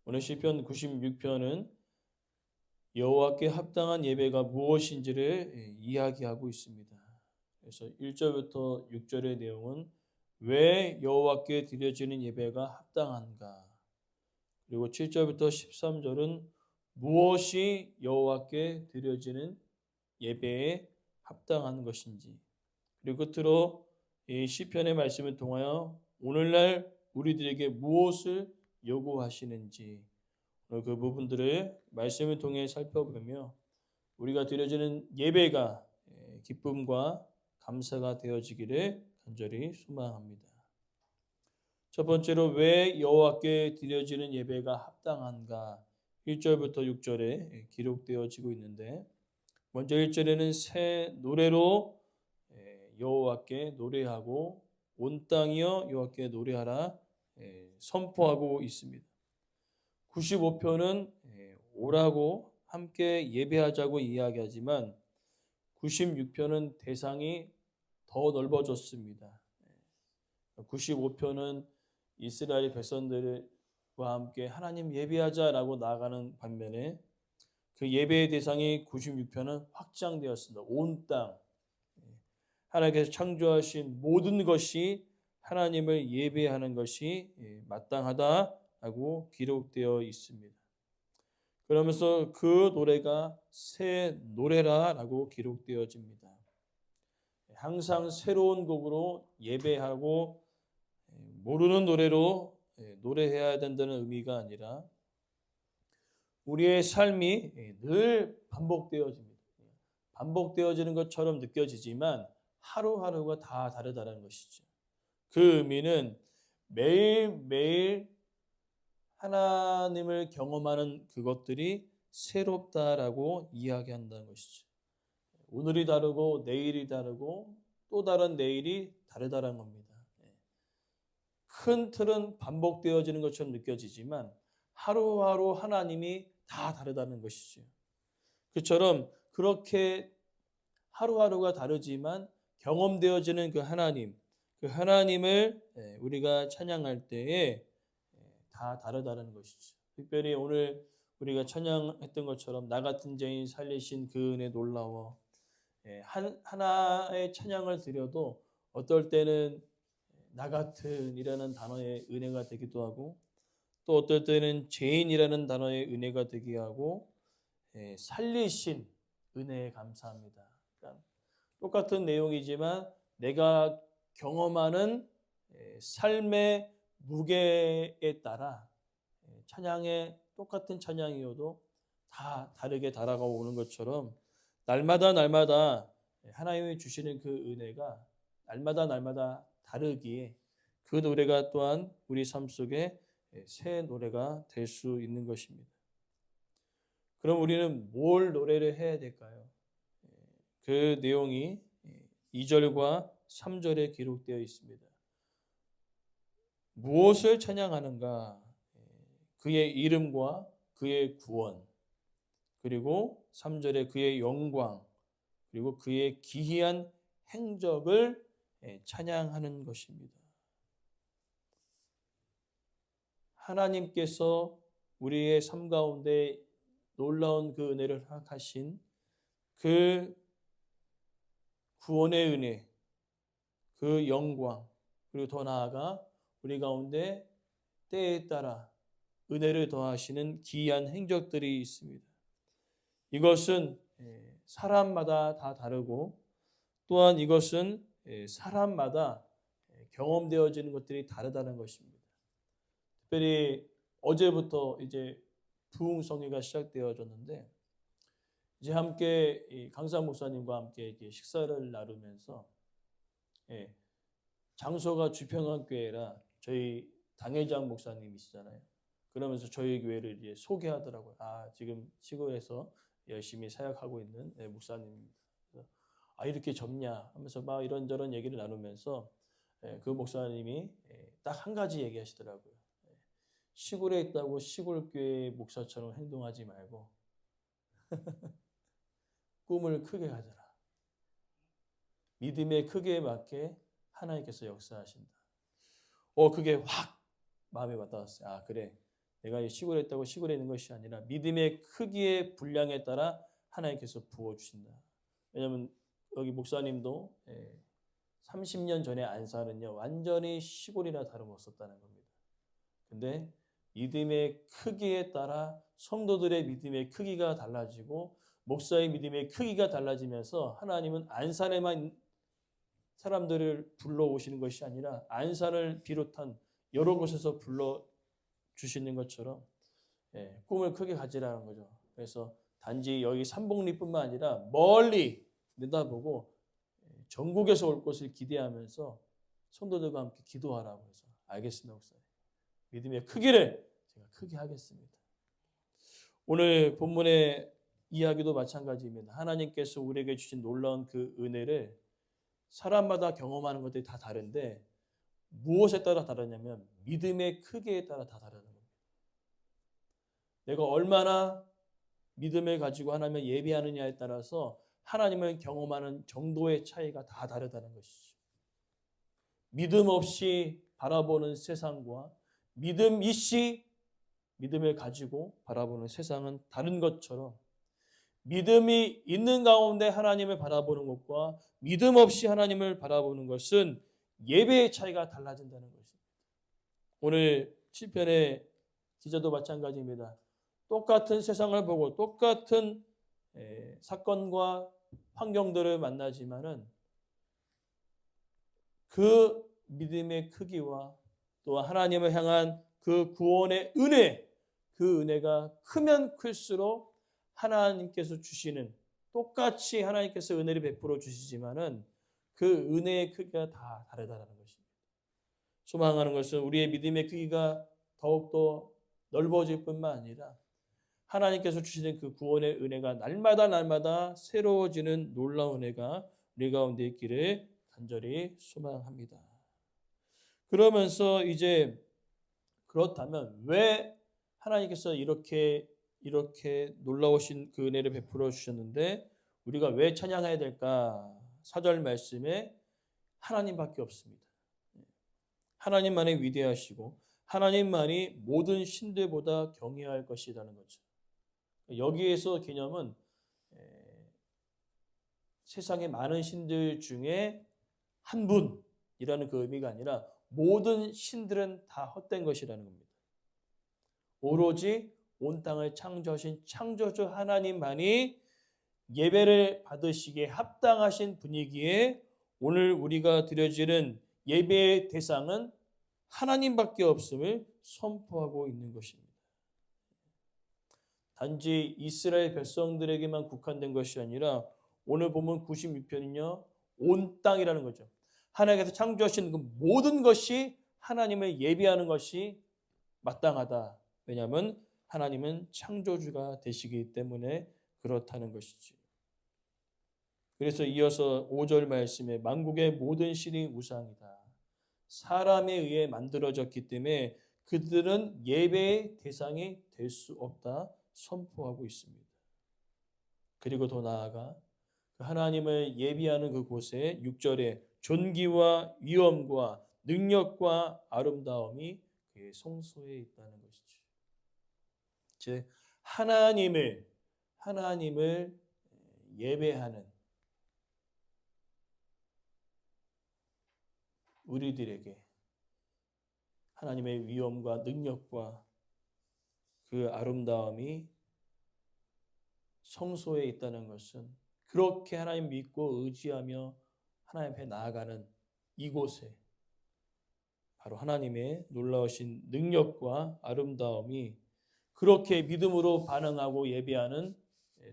오늘 시편 96편은 여호와께 합당한 예배가 무엇인지를 이야기하고 있습니다. 그래서 1절부터 6절의 내용은 왜 여호와께 드려지는 예배가 합당한가? 그리고 7절부터 13절은 무엇이 여호와께 드려지는 예배에 합당한 것인지, 그리고 끝으로 이 시편의 말씀을 통하여 오늘날 우리들에게 무엇을 요구하시는지, 오늘 그 부분들을 말씀을 통해 살펴보며 우리가 드려지는 예배가 기쁨과 감사가 되어지기를 간절히 소망합니다. 첫 번째로 왜 여호와께 드려지는 예배가 합당한가? 1절부터 6절에 기록되어지고 있는데, 먼저 1절에는 새 노래로 여호와께 노래하고 온 땅이여 여호와께 노래하라 선포하고 있습니다. 95편은 오라고 함께 예배하자고 이야기하지만 96편은 대상이 더 넓어졌습니다. 95편은 이스라엘 백성들과 함께 하나님 예배하자라고 나아가는 반면에 그 예배의 대상이 96편은 확장되었습니다. 온 땅, 하나님께서 창조하신 모든 것이 하나님을 예배하는 것이 마땅하다라고 기록되어 있습니다. 그러면서 그 노래가 새 노래라라고 기록되어집니다. 항상 새로운 곡으로 예배하고 모르는 노래로 노래해야 된다는 의미가 아니라 우리의 삶이 늘 반복되어집니다. 반복되어지는 것처럼 느껴지지만 하루하루가 다 다르다는 것이죠. 그 의미는 매일매일 하나님을 경험하는 그것들이 새롭다라고 이야기한다는 것이죠. 오늘이 다르고 내일이 다르고 또 다른 내일이 다르다는 겁니다. 큰 틀은 반복되어지는 것처럼 느껴지지만 하루하루 하나님이 다 다르다는 것이죠. 그처럼 그렇게 하루하루가 다르지만 경험되어지는 그 하나님을 우리가 찬양할 때에 다 다르다는 것이죠. 특별히 오늘 우리가 찬양했던 것처럼 나 같은 죄인 살리신 그 은혜 놀라워, 하나의 찬양을 드려도 어떨 때는 나 같은이라는 단어의 은혜가 되기도 하고, 또 어떨 때는 죄인이라는 단어의 은혜가 되게 하고, 살리신 은혜에 감사합니다. 그러니까 똑같은 내용이지만 내가 경험하는 삶의 무게에 따라 찬양의 똑같은 찬양이어도 다 다르게 다가오는 것처럼 날마다 하나님이 주시는 그 은혜가 날마다 다르기에 그 노래가 또한 우리 삶 속에 새 노래가 될 수 있는 것입니다. 그럼 우리는 뭘 노래를 해야 될까요? 그 내용이 2절과 3절에 기록되어 있습니다. 무엇을 찬양하는가? 그의 이름과 그의 구원, 그리고 3절에 그의 영광, 그리고 그의 기이한 행적을 찬양하는 것입니다. 하나님께서 우리의 삶 가운데 놀라운 그 은혜를 허락하신 그 구원의 은혜, 그 영광, 그리고 더 나아가 우리 가운데 때에 따라 은혜를 더하시는 기이한 행적들이 있습니다. 이것은 사람마다 다 다르고 또한 이것은 사람마다 경험되어지는 것들이 다르다는 것입니다. 특별히 어제부터 이제 부흥성회가 시작되어졌는데 이제 함께 강사 목사님과 함께 이렇게 식사를 나누면서 장소가 주평학교회라 저희 당회장 목사님이시잖아요. 그러면서 저희 교회를 이제 소개하더라고요. 지금 시골에서 열심히 사역하고 있는 목사님입니다. 이렇게 젊냐 하면서 막 이런저런 얘기를 나누면서 그 목사님이 딱 한 가지 얘기하시더라고요. 시골에 있다고 시골교회 목사처럼 행동하지 말고 꿈을 크게 가져라. 믿음의 크기에 맞게 하나님께서 역사하신다. 그게 확 마음에 와닿았어요. 그래. 내가 시골에 있다고 시골에 있는 것이 아니라 믿음의 크기의 분량에 따라 하나님께서 부어주신다. 왜냐하면 여기 목사님도 30년 전에 안산은요 완전히 시골이나 다름없었다는 겁니다. 근데 믿음의 크기에 따라 성도들의 믿음의 크기가 달라지고 목사의 믿음의 크기가 달라지면서 하나님은 안산에만 사람들을 불러오시는 것이 아니라 안산을 비롯한 여러 곳에서 불러주시는 것처럼 꿈을 크게 가지라는 거죠. 그래서 단지 여기 삼봉리뿐만 아니라 멀리 내다보고 전국에서 올 것을 기대하면서 성도들과 함께 기도하라고 해서 알겠습니다, 목사님. 믿음의 크기를 제가 크게 하겠습니다. 오늘 본문의 이야기도 마찬가지입니다. 하나님께서 우리에게 주신 놀라운 그 은혜를 사람마다 경험하는 것들이 다 다른데 무엇에 따라 다르냐면 믿음의 크기에 따라 다 다르는 겁니다. 내가 얼마나 믿음을 가지고 하나님을 예배하느냐에 따라서 하나님을 경험하는 정도의 차이가 다 다르다는 것이죠. 믿음 없이 바라보는 세상과 믿음 있이 믿음을 가지고 바라보는 세상은 다른 것처럼 믿음이 있는 가운데 하나님을 바라보는 것과 믿음 없이 하나님을 바라보는 것은 예배의 차이가 달라진다는 것입니다. 오늘 시편의 기자도 마찬가지입니다. 똑같은 세상을 보고 똑같은 사건과 환경들을 만나지만은 그 믿음의 크기와 또 하나님을 향한 그 구원의 은혜, 그 은혜가 크면 클수록 하나님께서 주시는 똑같이 하나님께서 은혜를 베풀어 주시지만은 그 은혜의 크기가 다 다르다는 것입니다. 소망하는 것은 우리의 믿음의 크기가 더욱더 넓어질 뿐만 아니라 하나님께서 주시는 그 구원의 은혜가 날마다 새로워지는 놀라운 은혜가 우리 가운데 있기를 간절히 소망합니다. 그러면서 이제 그렇다면 왜 하나님께서 이렇게 놀라우신 그 은혜를 베풀어 주셨는데 우리가 왜 찬양해야 될까? 4절 말씀에 하나님밖에 없습니다. 하나님만이 위대하시고 하나님만이 모든 신들보다 경외할 것이라는 거죠. 여기에서 개념은 세상의 많은 신들 중에 한 분이라는 그 의미가 아니라 모든 신들은 다 헛된 것이라는 겁니다. 오로지 온 땅을 창조하신 창조주 하나님만이 예배를 받으시기에 합당하신 분이기에 오늘 우리가 드려지는 예배의 대상은 하나님밖에 없음을 선포하고 있는 것입니다. 단지 이스라엘 백성들에게만 국한된 것이 아니라 오늘 보면 96편은요. 온 땅이라는 거죠. 하나님께서 창조하신 그 모든 것이 하나님을 예배하는 것이 마땅하다. 왜냐하면 하나님은 창조주가 되시기 때문에 그렇다는 것이지. 그래서 이어서 5절 말씀에 만국의 모든 신이 우상이다. 사람에 의해 만들어졌기 때문에 그들은 예배의 대상이 될 수 없다 선포하고 있습니다. 그리고 더 나아가 하나님을 예비하는 그곳에 6절에 존귀와 위엄과 능력과 아름다움이 그의 성소에 있다는 것이죠. 즉 하나님을 예배하는 우리들에게 하나님의 위엄과 능력과 그 아름다움이 성소에 있다는 것은 그렇게 하나님 믿고 의지하며 하나님 앞에 나아가는 이곳에 바로 하나님의 놀라우신 능력과 아름다움이 그렇게 믿음으로 반응하고 예배하는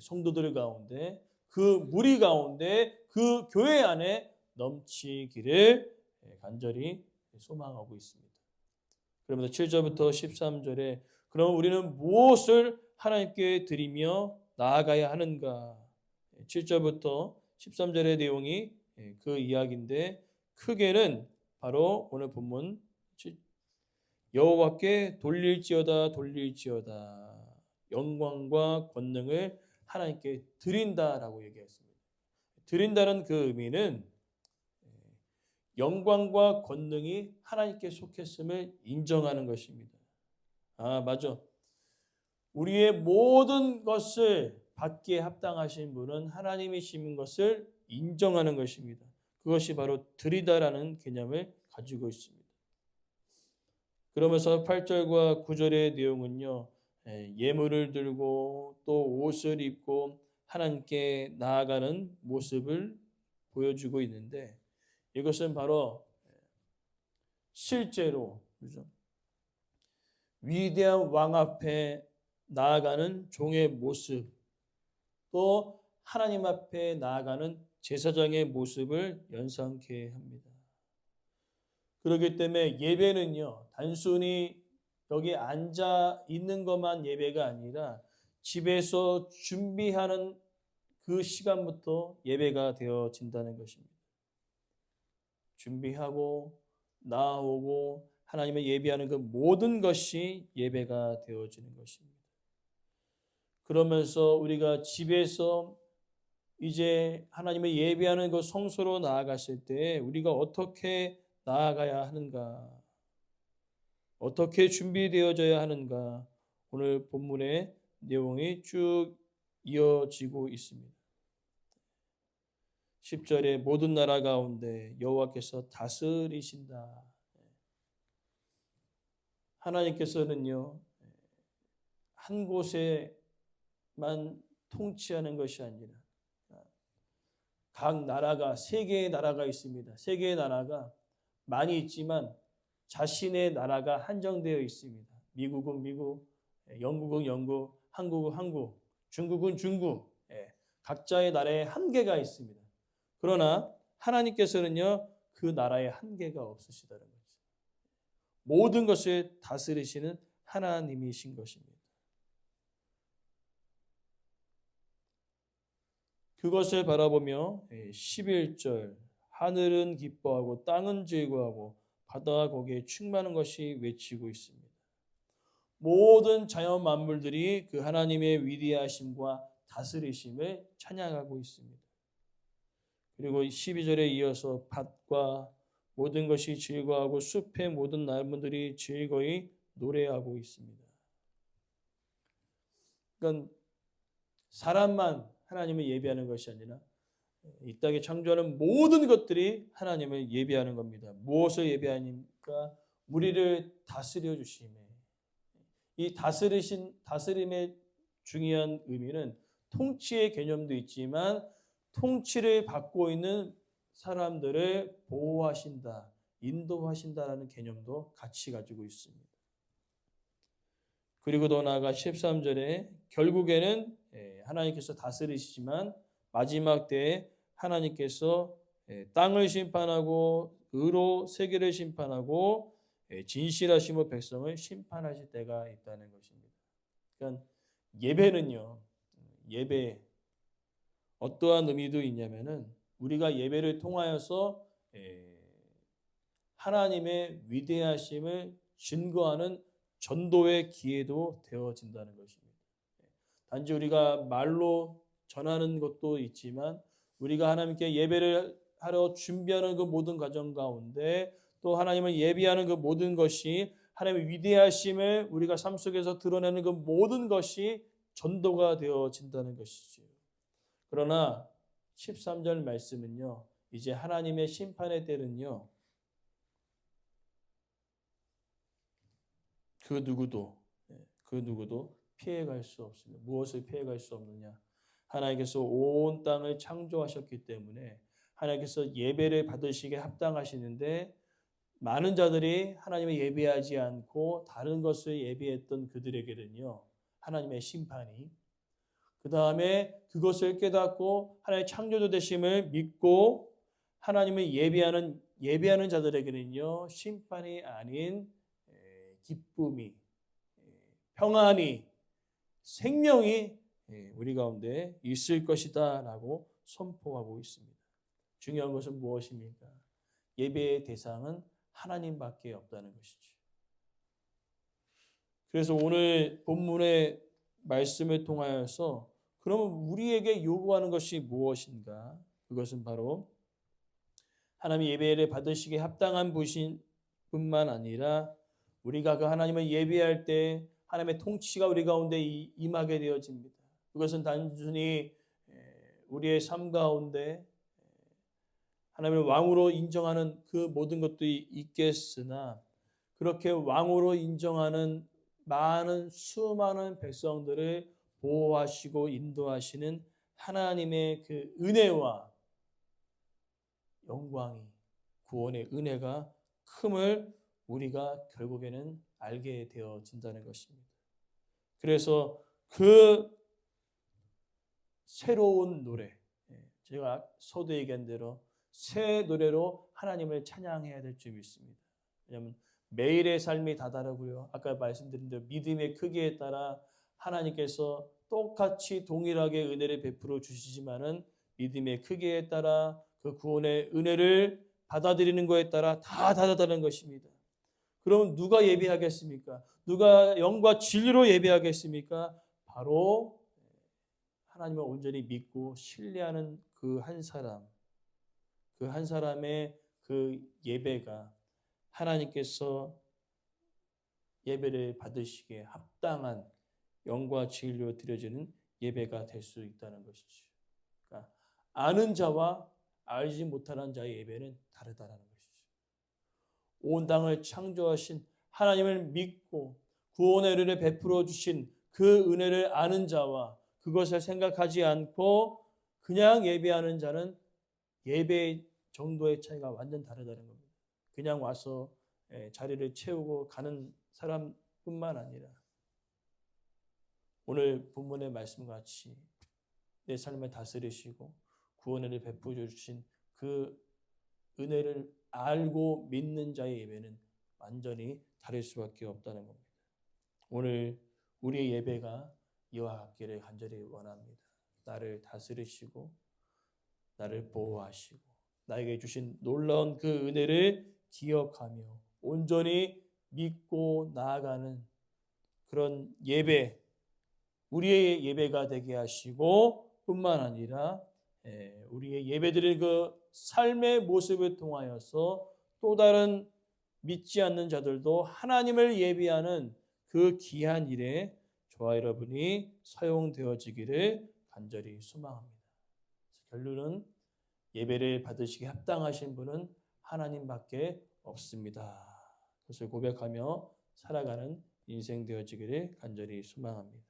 성도들 가운데 그 무리 가운데 그 교회 안에 넘치기를 간절히 소망하고 있습니다. 그러면서 7절부터 13절에 그럼 우리는 무엇을 하나님께 드리며 나아가야 하는가? 7절부터 13절의 내용이 그 이야기인데 크게는 바로 오늘 본문 여호와께 돌릴지어다 영광과 권능을 하나님께 드린다라고 얘기했습니다. 드린다는 그 의미는 영광과 권능이 하나님께 속했음을 인정하는 것입니다. 아, 맞아. 우리의 모든 것을 받기에 합당하신 분은 하나님이신 것을 인정하는 것입니다. 그것이 바로 드리다라는 개념을 가지고 있습니다. 그러면서 8절과 9절의 내용은요. 예물을 들고 또 옷을 입고 하나님께 나아가는 모습을 보여주고 있는데 이것은 바로 실제로 그죠? 위대한 왕 앞에 나아가는 종의 모습 또 하나님 앞에 나아가는 제사장의 모습을 연상케 합니다. 그렇기 때문에 예배는요, 단순히 여기 앉아 있는 것만 예배가 아니라 집에서 준비하는 그 시간부터 예배가 되어진다는 것입니다. 준비하고 나오고 하나님을 예배하는 그 모든 것이 예배가 되어지는 것입니다. 그러면서 우리가 집에서 이제 하나님을 예배하는 그 성소로 나아갔을 때 우리가 어떻게 나아가야 하는가? 어떻게 준비되어져야 하는가? 오늘 본문의 내용이 쭉 이어지고 있습니다. 10절에 모든 나라 가운데 여호와께서 다스리신다. 하나님께서는요, 한 곳에만 통치하는 것이 아니라 각 나라가 세 개의 나라가 있습니다. 세 개의 나라가 많이 있지만 자신의 나라가 한정되어 있습니다. 미국은 미국, 영국은 영국, 한국은 한국, 중국은 중국. 각자의 나라에 한계가 있습니다. 그러나 하나님께서는요, 그 나라에 한계가 없으시다는 거죠. 모든 것을 다스리시는 하나님이신 것입니다. 그것을 바라보며 11절 하늘은 기뻐하고 땅은 즐거워하고 바다가 거기에 충만한 것이 외치고 있습니다. 모든 자연 만물들이 그 하나님의 위대하심과 다스리심을 찬양하고 있습니다. 그리고 12절에 이어서 밭과 모든 것이 즐거워하고 숲의 모든 나무들이 즐거이 노래하고 있습니다. 그러니까 사람만 하나님을 예배하는 것이 아니라 이 땅에 창조하는 모든 것들이 하나님을 예배하는 겁니다. 무엇을 예배하니까? 우리를 다스려 주심에. 이 다스림의 중요한 의미는 통치의 개념도 있지만 통치를 받고 있는 사람들을 보호하신다, 인도하신다라는 개념도 같이 가지고 있습니다. 그리고 더 나아가 13절에 결국에는 하나님께서 다스리시지만 마지막 때에 하나님께서 땅을 심판하고 의로 세계를 심판하고 진실하심으로 백성을 심판하실 때가 있다는 것입니다. 그러니까 예배는요. 예배 어떠한 의미도 있냐면은 우리가 예배를 통하여서 하나님의 위대하심을 증거하는 전도의 기회도 되어진다는 것입니다. 단지 우리가 말로 전하는 것도 있지만 우리가 하나님께 예배를 하러 준비하는 그 모든 과정 가운데 또 하나님을 예배하는 그 모든 것이 하나님의 위대하심을 우리가 삶 속에서 드러내는 그 모든 것이 전도가 되어진다는 것이죠. 그러나 13절 말씀은요. 이제 하나님의 심판의 때는요. 그 누구도 피해갈 수 없습니다. 무엇을 피해갈 수 없느냐? 하나님께서 온 땅을 창조하셨기 때문에 하나님께서 예배를 받으시기에 합당하시는데 많은 자들이 하나님을 예배하지 않고 다른 것을 예배했던 그들에게는요. 하나님의 심판이 그 다음에 그것을 깨닫고 하나님의 창조주 되심을 믿고 하나님을 예배하는 자들에게는요. 심판이 아닌 기쁨이 평안이 생명이 우리 가운데 있을 것이다 라고 선포하고 있습니다. 중요한 것은 무엇입니까? 예배의 대상은 하나님밖에 없다는 것이죠. 그래서 오늘 본문의 말씀을 통하여서 그러면 우리에게 요구하는 것이 무엇인가? 그것은 바로 하나님의 예배를 받으시기에 합당한 분뿐만 아니라 우리가 그 하나님을 예배할 때 하나님의 통치가 우리 가운데 임하게 되어집니다. 그것은 단순히 우리의 삶 가운데 하나님을 왕으로 인정하는 그 모든 것도 있겠으나 그렇게 왕으로 인정하는 많은 수많은 백성들을 보호하시고 인도하시는 하나님의 그 은혜와 영광이, 구원의 은혜가 큼을 우리가 결국에는 알게 되어진다는 것입니다. 그래서 그 새로운 노래, 제가 서두 얘기한 대로 새 노래로 하나님을 찬양해야 될 줄 믿습니다. 왜냐하면 매일의 삶이 다 다르고요. 아까 말씀드린 대로 믿음의 크기에 따라 하나님께서 똑같이 동일하게 은혜를 베풀어 주시지만은 믿음의 크기에 따라 그 구원의 은혜를 받아들이는 것에 따라 다 다르다는 것입니다. 그럼 누가 예배하겠습니까? 누가 영과 진리로 예배하겠습니까? 바로 하나님을 온전히 믿고 신뢰하는 그 한 사람, 그 한 사람의 그 예배가 하나님께서 예배를 받으시기에 합당한 영과 진리로 드려지는 예배가 될 수 있다는 것이죠. 그러니까 아는 자와 알지 못하는 자의 예배는 다르다는 것이죠. 온 땅을 창조하신 하나님을 믿고 구원의 은혜를 베풀어 주신 그 은혜를 아는 자와 그것을 생각하지 않고 그냥 예배하는 자는 예배 정도의 차이가 완전 다르다는 겁니다. 그냥 와서 자리를 채우고 가는 사람뿐만 아니라 오늘 본문의 말씀과 같이 내 삶을 다스리시고 구원을 베풀어 주신 그 은혜를 알고 믿는 자의 예배는 완전히 다를 수밖에 없다는 겁니다. 오늘 우리의 예배가 이와 같기를 간절히 원합니다. 나를 다스리시고 나를 보호하시고 나에게 주신 놀라운 그 은혜를 기억하며 온전히 믿고 나아가는 그런 예배, 우리의 예배가 되게 하시고 뿐만 아니라 우리의 예배드릴 그 삶의 모습을 통하여서 또 다른 믿지 않는 자들도 하나님을 예배하는 그 귀한 일에 저와 여러분이 사용되어지기를 간절히 소망합니다. 결론은 예배를 받으시기 합당하신 분은 하나님밖에 없습니다. 그것을 고백하며 살아가는 인생 되어지기를 간절히 소망합니다.